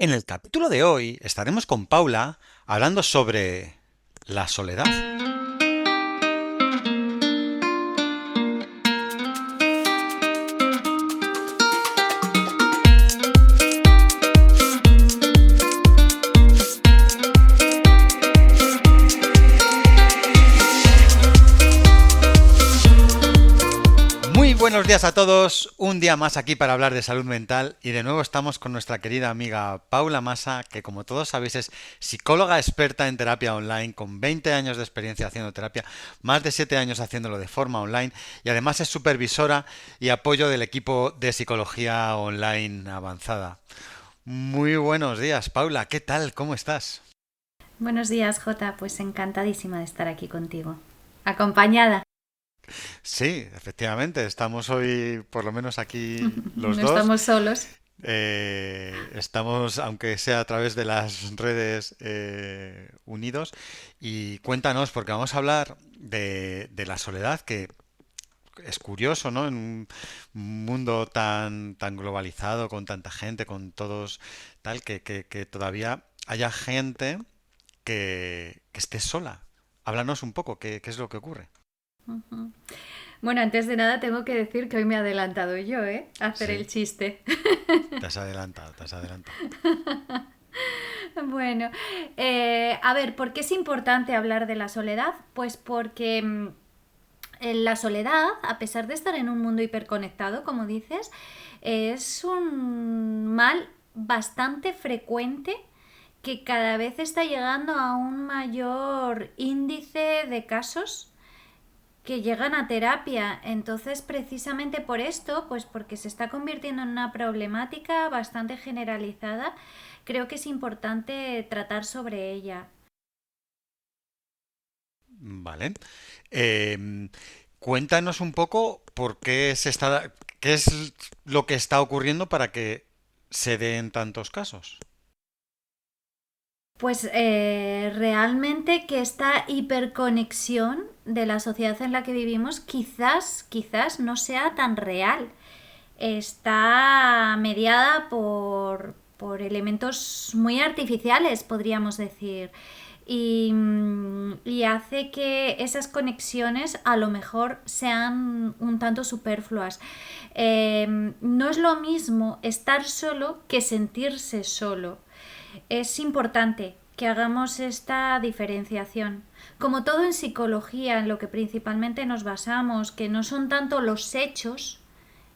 En el capítulo de hoy estaremos con Paula hablando sobre la soledad. Muy buenos días a todos, un día más aquí para hablar de salud mental y de nuevo estamos con nuestra querida amiga Paula Massa, que como todos sabéis es psicóloga experta en terapia online con 20 años de experiencia haciendo terapia, más de 7 años haciéndolo de forma online y además es supervisora y apoyo del equipo de psicología online avanzada. Muy buenos días, Paula, ¿qué tal? ¿Cómo estás? Buenos días, Jota. Pues encantadísima de estar aquí contigo. Acompañada. Sí, efectivamente, estamos hoy por lo menos aquí los No dos. estamos solos. Estamos, aunque sea a través de las redes, unidos. Y cuéntanos, porque vamos a hablar de la soledad, que es curioso, ¿no? En un mundo tan globalizado, con tanta gente, con todos, tal, que todavía haya gente que esté sola. Háblanos un poco, ¿qué es lo que ocurre? Bueno, antes de nada tengo que decir que hoy me he adelantado yo, A hacer el Sí, chiste. te has adelantado, te has adelantado. Bueno, a ver, ¿por qué es importante hablar de la soledad? Pues porque en la soledad, a pesar de estar en un mundo hiperconectado, como dices, es un mal bastante frecuente que cada vez está llegando a un mayor índice de casos que llegan a terapia. Entonces, precisamente por esto, pues porque se está convirtiendo en una problemática bastante generalizada, creo que es importante tratar sobre ella. Vale. Em, Cuéntanos un poco por qué es lo que está ocurriendo para que se den tantos casos. Pues realmente que esta hiperconexión de la sociedad en la que vivimos quizás no sea tan real. Está mediada por elementos muy artificiales, podríamos decir. Y hace que esas conexiones a lo mejor sean un tanto superfluas. No es lo mismo estar solo que sentirse solo. Es importante que hagamos esta diferenciación. Como todo en psicología, en lo que principalmente nos basamos, que no son tanto los hechos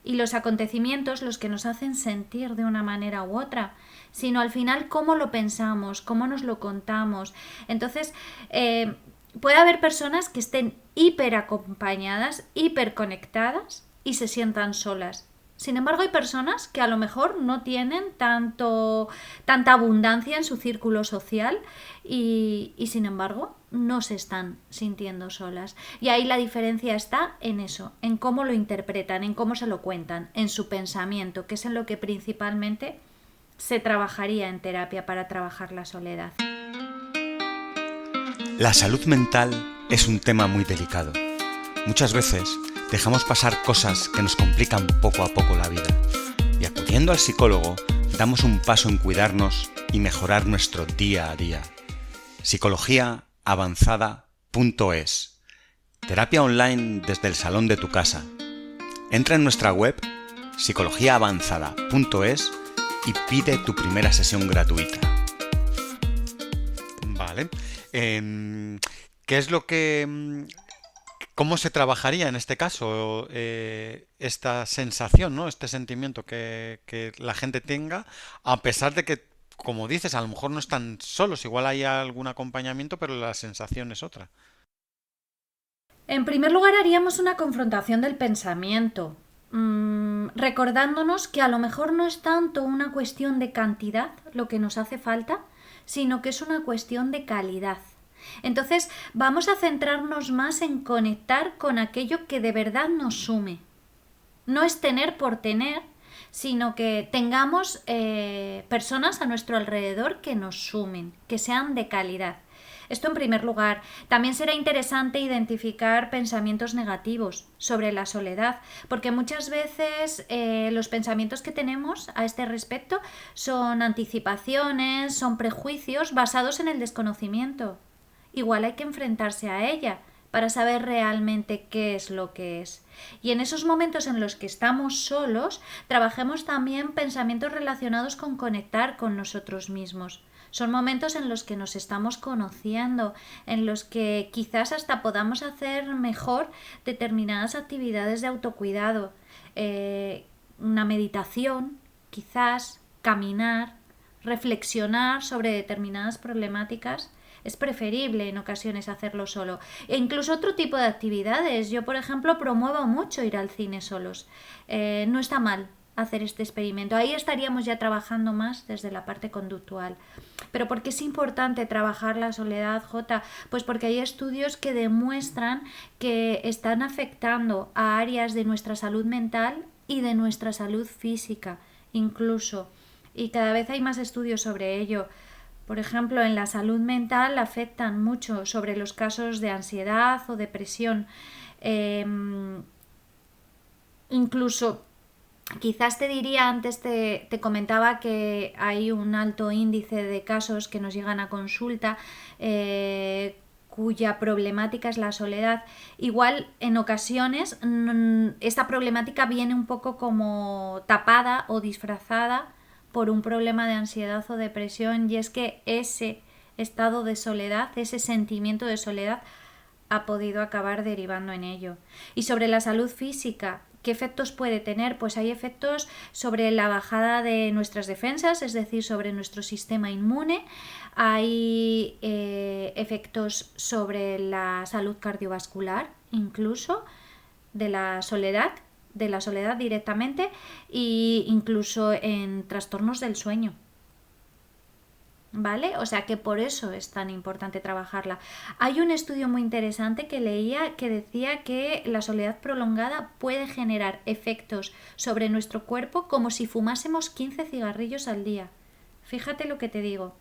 y los acontecimientos los que nos hacen sentir de una manera u otra, sino al final cómo lo pensamos, cómo nos lo contamos. Entonces, puede haber personas que estén hiper acompañadas, hiper conectadas y se sientan solas. Sin embargo, hay personas que a lo mejor no tienen tanta abundancia en su círculo social y sin embargo no se están sintiendo solas. Y ahí la diferencia está en eso, en cómo lo interpretan, en cómo se lo cuentan, en su pensamiento, que es en lo que principalmente se trabajaría en terapia para trabajar la soledad. La salud mental es un tema muy delicado. Muchas veces dejamos pasar cosas que nos complican poco a poco la vida. Y acudiendo al psicólogo, damos un paso en cuidarnos y mejorar nuestro día a día. Psicologiaavanzada.es. Terapia online desde el salón de tu casa. Entra en nuestra web psicologiaavanzada.es y pide tu primera sesión gratuita. Vale. Em, ¿Qué es lo que... ¿Cómo se trabajaría en este caso esta sensación, ¿no? Este sentimiento que la gente tenga, a pesar de que, como dices, a lo mejor no están solos, igual hay algún acompañamiento, pero la sensación es otra. En primer lugar, haríamos una confrontación del pensamiento, recordándonos que a lo mejor no es tanto una cuestión de cantidad lo que nos hace falta, sino que es una cuestión de calidad. Entonces, vamos a centrarnos más en conectar con aquello que de verdad nos sume. No es tener por tener, sino que tengamos personas a nuestro alrededor que nos sumen, que sean de calidad. Esto en primer lugar. También será interesante identificar pensamientos negativos sobre la soledad, porque muchas veces los pensamientos que tenemos a este respecto son anticipaciones, son prejuicios basados en el desconocimiento. Igual hay que enfrentarse a ella para saber realmente qué es lo que es. Y en esos momentos en los que estamos solos, trabajemos también pensamientos relacionados con conectar con nosotros mismos. Son momentos en los que nos estamos conociendo, en los que quizás hasta podamos hacer mejor determinadas actividades de autocuidado. Una meditación, quizás, caminar, reflexionar sobre determinadas problemáticas. Es preferible en ocasiones hacerlo solo. E incluso otro tipo de actividades. Yo, por ejemplo, promuevo mucho ir al cine solos. No está mal hacer este experimento. Ahí estaríamos ya trabajando más desde la parte conductual. Pero ¿por qué es importante trabajar la soledad, Jota? Pues porque hay estudios que demuestran que están afectando a áreas de nuestra salud mental y de nuestra salud física, incluso. Y cada vez hay más estudios sobre ello. Por ejemplo, en la salud mental afectan mucho sobre los casos de ansiedad o depresión. Incluso, quizás te diría, antes te comentaba que hay un alto índice de casos que nos llegan a consulta cuya problemática es la soledad. Igual en ocasiones esta problemática viene un poco como tapada o disfrazada por un problema de ansiedad o depresión, y es que ese estado de soledad, ese sentimiento de soledad ha podido acabar derivando en ello. Y sobre la salud física, ¿qué efectos puede tener? Pues hay efectos sobre la bajada de nuestras defensas, es decir, sobre nuestro sistema inmune. Hay efectos sobre la salud cardiovascular, incluso de la soledad directamente, e incluso en trastornos del sueño. ¿Vale? O sea que por eso es tan importante trabajarla. Hay un estudio muy interesante que leía que decía que la soledad prolongada puede generar efectos sobre nuestro cuerpo como si fumásemos 15 cigarrillos al día. Fíjate lo que te digo.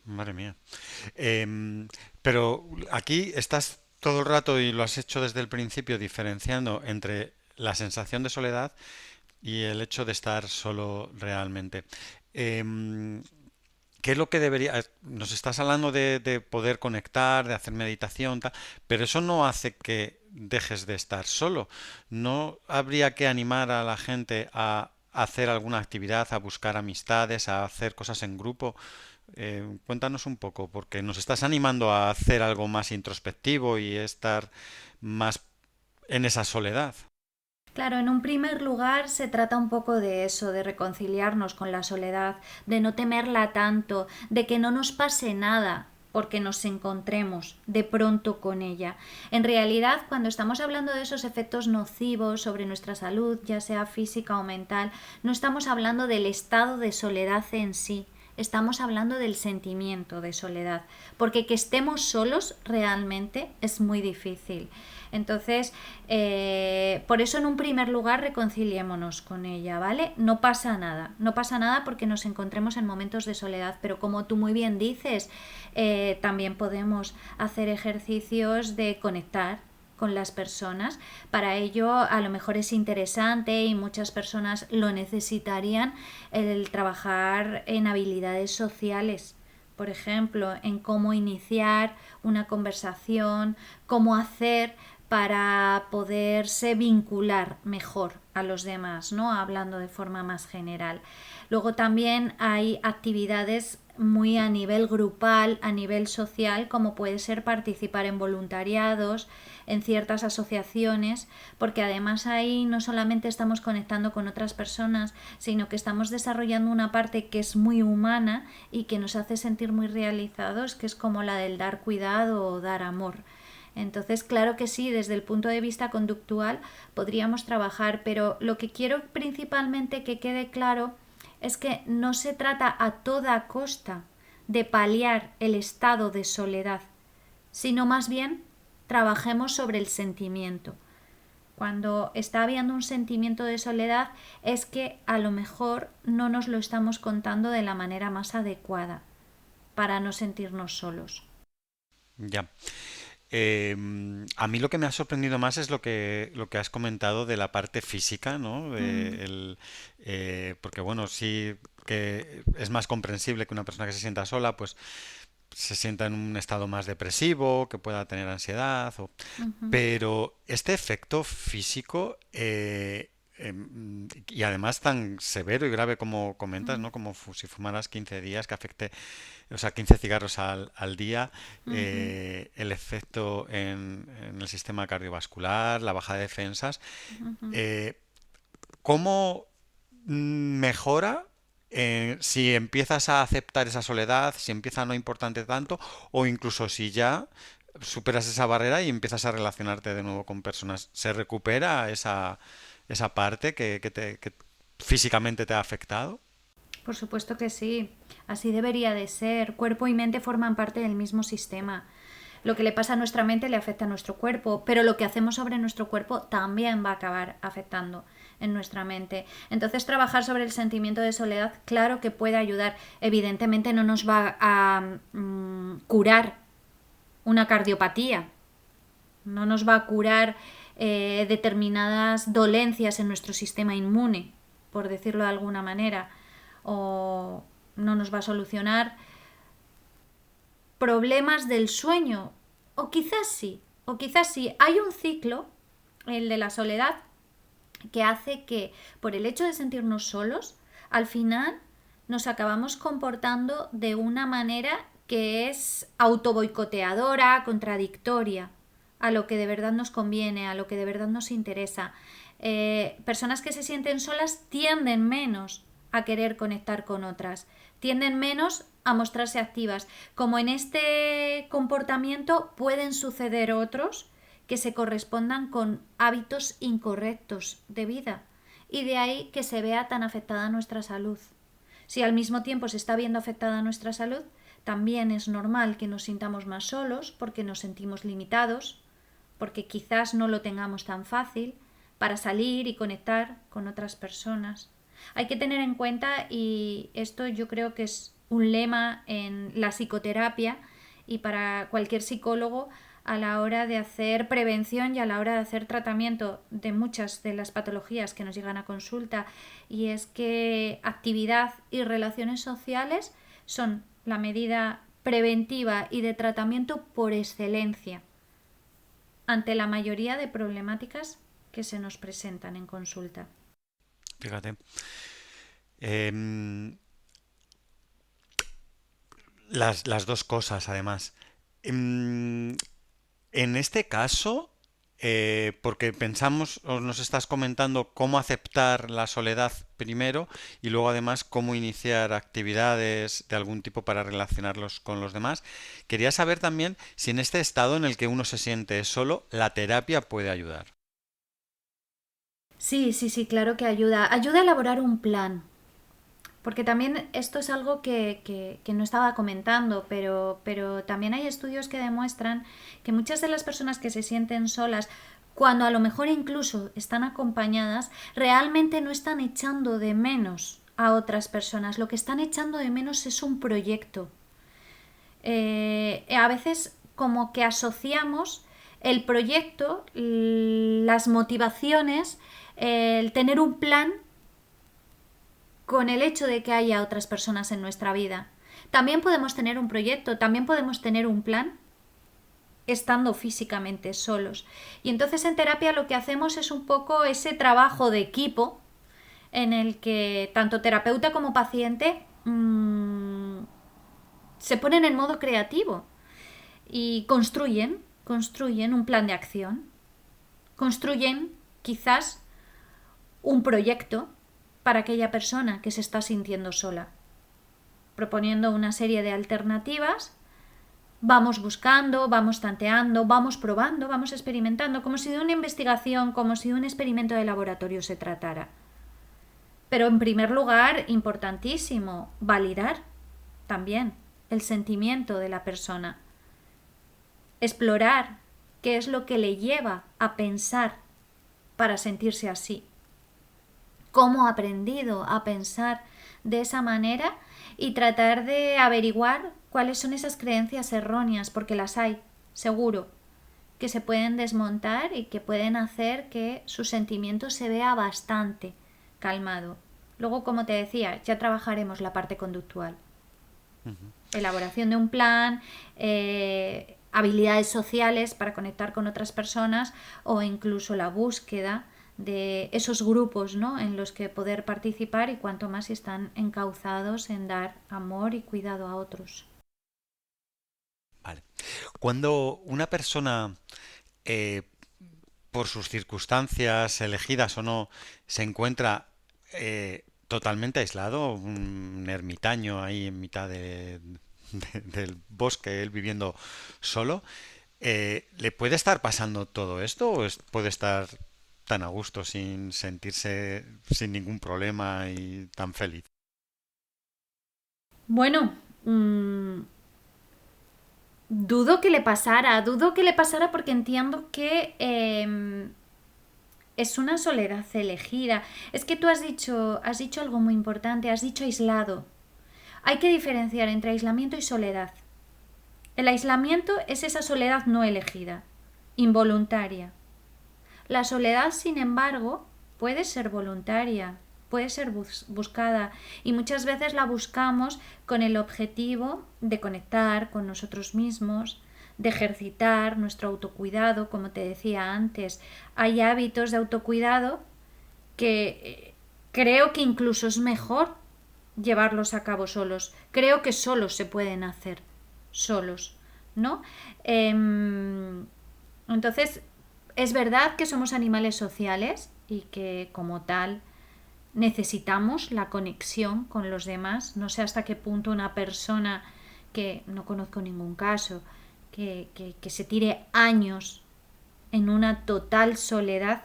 Madre mía. Pero aquí estás todo el rato y lo has hecho desde el principio diferenciando entre la sensación de soledad y el hecho de estar solo realmente. Em, ¿Qué es lo que debería? Nos estás hablando de poder conectar, de hacer meditación, tal, pero eso no hace que dejes de estar solo. ¿No habría que animar a la gente a hacer alguna actividad, a buscar amistades, a hacer cosas en grupo? Cuéntanos un poco, porque nos estás animando a hacer algo más introspectivo y estar más en esa soledad. Claro, en un primer lugar se trata un poco de eso, de reconciliarnos con la soledad, de no temerla tanto, de que no nos pase nada porque nos encontremos de pronto con ella. En realidad, cuando estamos hablando de esos efectos nocivos sobre nuestra salud, ya sea física o mental, no estamos hablando del estado de soledad en sí, estamos hablando del sentimiento de soledad, porque que estemos solos realmente es muy difícil. Entonces, por eso en un primer lugar reconciliémonos con ella, ¿vale? No pasa nada porque nos encontremos en momentos de soledad, pero como tú muy bien dices, también podemos hacer ejercicios de conectar con las personas. Para ello a lo mejor es interesante y muchas personas lo necesitarían el trabajar en habilidades sociales. Por ejemplo, en cómo iniciar una conversación, cómo hacer para poderse vincular mejor a los demás, ¿no? Hablando de forma más general. Luego también hay actividades muy a nivel grupal, a nivel social, como puede ser participar en voluntariados, en ciertas asociaciones, porque además ahí no solamente estamos conectando con otras personas, sino que estamos desarrollando una parte que es muy humana y que nos hace sentir muy realizados, que es como la del dar cuidado o dar amor. Entonces, claro que sí, desde el punto de vista conductual podríamos trabajar, pero lo que quiero principalmente que quede claro es que no se trata a toda costa de paliar el estado de soledad, sino más bien trabajemos sobre el sentimiento. Cuando está habiendo un sentimiento de soledad es que a lo mejor no nos lo estamos contando de la manera más adecuada para no sentirnos solos. Ya. Eh, a mí lo que me ha sorprendido más es lo que has comentado de la parte física, ¿no? Mm, Porque bueno, sí que es más comprensible que una persona que se sienta sola, pues se sienta en un estado más depresivo, que pueda tener ansiedad, ujú, pero este efecto físico y además tan severo y grave como comentas, mm, ¿no? Como si fumaras 15 días, que afecte, o sea, 15 cigarros al día, ujú, el efecto en el sistema cardiovascular, la baja de defensas. ujú. eh, ¿Cómo mejora si empiezas a aceptar esa soledad, si empieza a no importarte tanto, o incluso si ya superas esa barrera y empiezas a relacionarte de nuevo con personas? ¿Se recupera esa parte que físicamente te ha afectado? Por supuesto que sí, así debería de ser. Cuerpo y mente forman parte del mismo sistema. Lo que le pasa a nuestra mente le afecta a nuestro cuerpo, pero lo que hacemos sobre nuestro cuerpo también va a acabar afectando en nuestra mente. Entonces, trabajar sobre el sentimiento de soledad, claro que puede ayudar. Evidentemente no nos va a curar una cardiopatía, no nos va a curar determinadas dolencias en nuestro sistema inmune, por decirlo de alguna manera, o no nos va a solucionar problemas del sueño, o quizás sí. Hay un ciclo, el de la soledad, que hace que por el hecho de sentirnos solos, al final nos acabamos comportando de una manera que es autoboicoteadora, contradictoria a lo que de verdad nos conviene, a lo que de verdad nos interesa. Personas que se sienten solas tienden menos a querer conectar con otras, tienden menos a mostrarse activas. Como en este comportamiento pueden suceder otros que se correspondan con hábitos incorrectos de vida y de ahí que se vea tan afectada nuestra salud. Si al mismo tiempo se está viendo afectada nuestra salud, también es normal que nos sintamos más solos porque nos sentimos limitados, porque quizás no lo tengamos tan fácil para salir y conectar con otras personas. Hay que tener en cuenta, y esto yo creo que es un lema en la psicoterapia y para cualquier psicólogo a la hora de hacer prevención y a la hora de hacer tratamiento de muchas de las patologías que nos llegan a consulta, y es que actividad y relaciones sociales son la medida preventiva y de tratamiento por excelencia ante la mayoría de problemáticas que se nos presentan en consulta. Fíjate. Em, las dos cosas, además. Em, En este caso, porque pensamos, o nos estás comentando cómo aceptar la soledad primero y luego además cómo iniciar actividades de algún tipo para relacionarlos con los demás, quería saber también si en este estado en el que uno se siente solo, la terapia puede ayudar. Sí, sí, sí, claro que ayuda. Ayuda a elaborar un plan. Porque también esto es algo que no estaba comentando, pero también hay estudios que demuestran que muchas de las personas que se sienten solas, cuando a lo mejor incluso están acompañadas, realmente no están echando de menos a otras personas. Lo que están echando de menos es un proyecto. A veces como que asociamos el proyecto, las motivaciones, el tener un plan con el hecho de que haya otras personas en nuestra vida. También podemos tener un proyecto, también podemos tener un plan estando físicamente solos. Y entonces en terapia lo que hacemos es un poco ese trabajo de equipo en el que tanto terapeuta como paciente se ponen en modo creativo y construyen un plan de acción, construyen quizás un proyecto para aquella persona que se está sintiendo sola, proponiendo una serie de alternativas. Vamos buscando, vamos tanteando, vamos probando, vamos experimentando, como si de una investigación, como si de un experimento de laboratorio se tratara. Pero en primer lugar, importantísimo, validar también el sentimiento de la persona. Explorar qué es lo que le lleva a pensar para sentirse así. Cómo ha aprendido a pensar de esa manera y tratar de averiguar cuáles son esas creencias erróneas, porque las hay, seguro, que se pueden desmontar y que pueden hacer que su sentimiento se vea bastante calmado. Luego, como te decía, ya trabajaremos la parte conductual. Elaboración de un plan, habilidades sociales para conectar con otras personas o incluso la búsqueda de esos grupos, ¿no?, en los que poder participar, y cuanto más están encauzados en dar amor y cuidado a otros. Vale. Cuando una persona, eh, por sus circunstancias, elegidas o no, se encuentra totalmente aislado, un ermitaño ahí en mitad del bosque, él viviendo solo, ¿le puede estar pasando todo esto o puede estar tan a gusto sin sentirse sin ningún problema y tan feliz? Bueno, dudo que le pasara porque entiendo que es una soledad elegida. Es que tú has dicho algo muy importante, has dicho aislado. Hay que diferenciar entre aislamiento y soledad. El aislamiento es esa soledad no elegida, involuntaria. La soledad, sin embargo, puede ser voluntaria, puede ser buscada, y muchas veces la buscamos con el objetivo de conectar con nosotros mismos, de ejercitar nuestro autocuidado, como te decía antes. Hay hábitos de autocuidado que creo que incluso es mejor llevarlos a cabo solos. Creo que solos se pueden hacer, solos, ¿no? Entonces, es verdad que somos animales sociales y que como tal necesitamos la conexión con los demás. No sé hasta qué punto una persona, que no conozco ningún caso, que se tire años en una total soledad,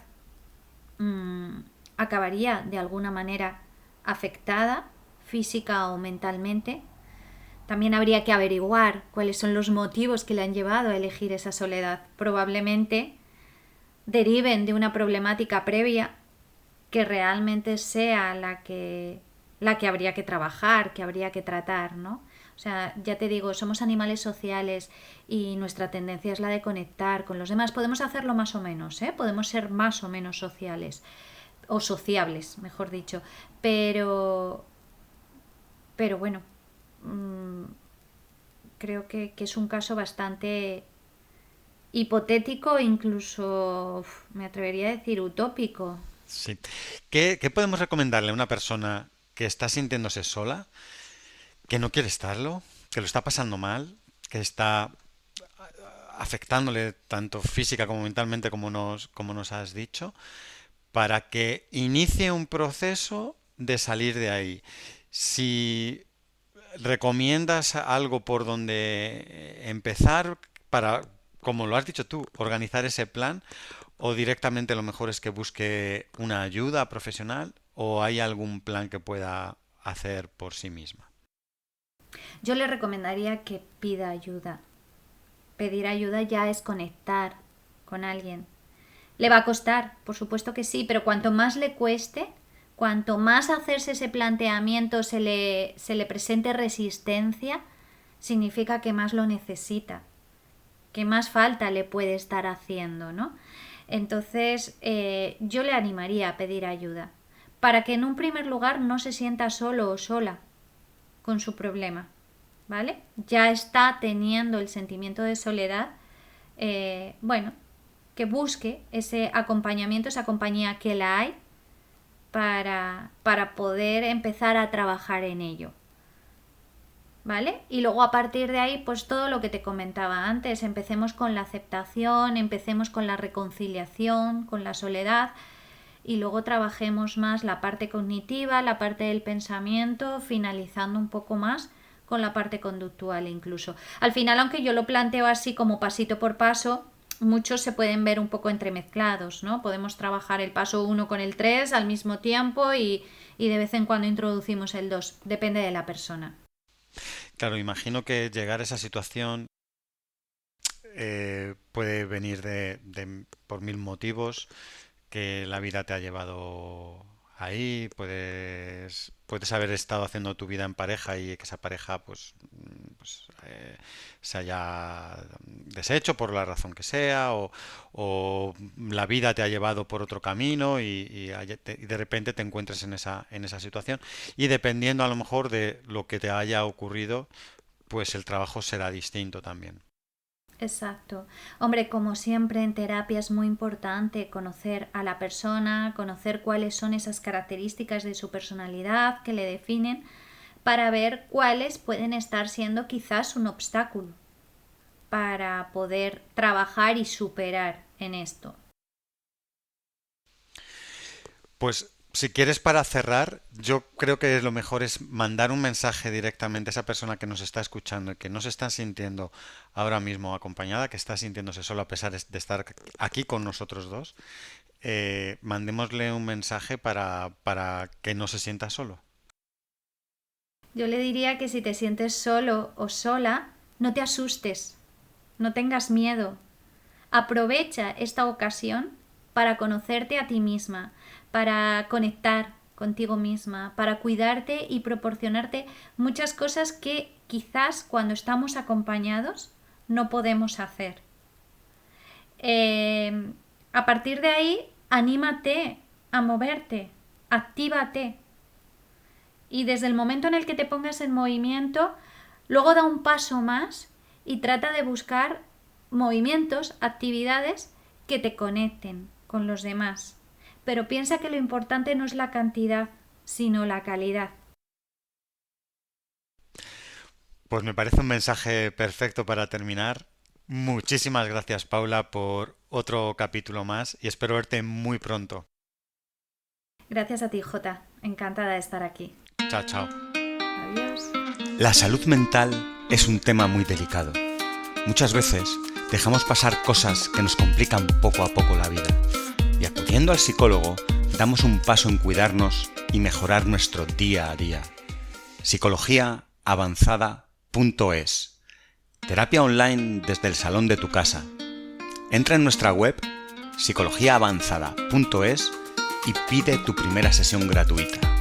mmm, acabaría de alguna manera afectada física o mentalmente. También habría que averiguar cuáles son los motivos que le han llevado a elegir esa soledad. Probablemente deriven de una problemática previa que realmente sea la que habría que trabajar, que habría que tratar, ¿no? O sea, ya te digo, somos animales sociales y nuestra tendencia es la de conectar con los demás. Podemos hacerlo más o menos, ¿eh? Podemos ser más o menos sociales, o sociables, mejor dicho, pero, pero bueno, mmm, creo que es un caso bastante hipotético, incluso me atrevería a decir utópico. Sí. ¿Qué podemos recomendarle a una persona que está sintiéndose sola, que no quiere estarlo, que lo está pasando mal, que está afectándole tanto física como mentalmente como nos has dicho, para que inicie un proceso de salir de ahí? Si recomiendas algo por donde empezar para, como lo has dicho tú, organizar ese plan, o directamente lo mejor es que busque una ayuda profesional, o hay algún plan que pueda hacer por sí misma. Yo le recomendaría que pida ayuda. Pedir ayuda ya es conectar con alguien. Le va a costar, por supuesto que sí, pero cuanto más le cueste, cuanto más hacerse ese planteamiento se le presente resistencia, significa que más lo necesita, que más falta le puede estar haciendo, ¿no? Entonces, yo le animaría a pedir ayuda, para que en un primer lugar no se sienta solo o sola con su problema, ¿vale? Ya está teniendo el sentimiento de soledad, bueno, que busque ese acompañamiento, esa compañía que la hay, para poder empezar a trabajar en ello. ¿Vale? Y luego a partir de ahí, pues todo lo que te comentaba antes, empecemos con la aceptación, empecemos con la reconciliación, con la soledad, y luego trabajemos más la parte cognitiva, la parte del pensamiento, finalizando un poco más con la parte conductual incluso. Al final, aunque yo lo planteo así como pasito por paso, muchos se pueden ver un poco entremezclados, ¿no? Podemos trabajar el paso 1 con el 3 al mismo tiempo y de vez en cuando introducimos el 2, depende de la persona. Claro, imagino que llegar a esa situación puede venir por mil motivos, que la vida te ha llevado ahí, puedes haber estado haciendo tu vida en pareja y que esa pareja se haya deshecho por la razón que sea, o la vida te ha llevado por otro camino y de repente te encuentres en esa situación y dependiendo a lo mejor de lo que te haya ocurrido, pues el trabajo será distinto también. Exacto. Hombre, como siempre en terapia es muy importante conocer a la persona, conocer cuáles son esas características de su personalidad que le definen para ver cuáles pueden estar siendo quizás un obstáculo para poder trabajar y superar en esto. Pues si quieres para cerrar, yo creo que lo mejor es mandar un mensaje directamente a esa persona que nos está escuchando y que no se está sintiendo ahora mismo acompañada, que está sintiéndose solo a pesar de estar aquí con nosotros dos. Mandémosle un mensaje para que no se sienta solo. Yo le diría que si te sientes solo o sola, no te asustes, no tengas miedo. Aprovecha esta ocasión para conocerte a ti misma, para conectar contigo misma, para cuidarte y proporcionarte muchas cosas que quizás cuando estamos acompañados no podemos hacer. A partir de ahí, anímate a moverte, actívate. Y desde el momento en el que te pongas en movimiento, luego da un paso más y trata de buscar movimientos, actividades que te conecten con los demás. Pero piensa que lo importante no es la cantidad, sino la calidad. Pues me parece un mensaje perfecto para terminar. Muchísimas gracias, Paula, por otro capítulo más y espero verte muy pronto. Gracias a ti, Jota. Encantada de estar aquí. Chao, chao. Adiós. La salud mental es un tema muy delicado. Muchas veces dejamos pasar cosas que nos complican poco a poco la vida. Y acudiendo al psicólogo, damos un paso en cuidarnos y mejorar nuestro día a día. Psicologiaavanzada.es. Terapia online desde el salón de tu casa. Entra en nuestra web psicologiaavanzada.es y pide tu primera sesión gratuita.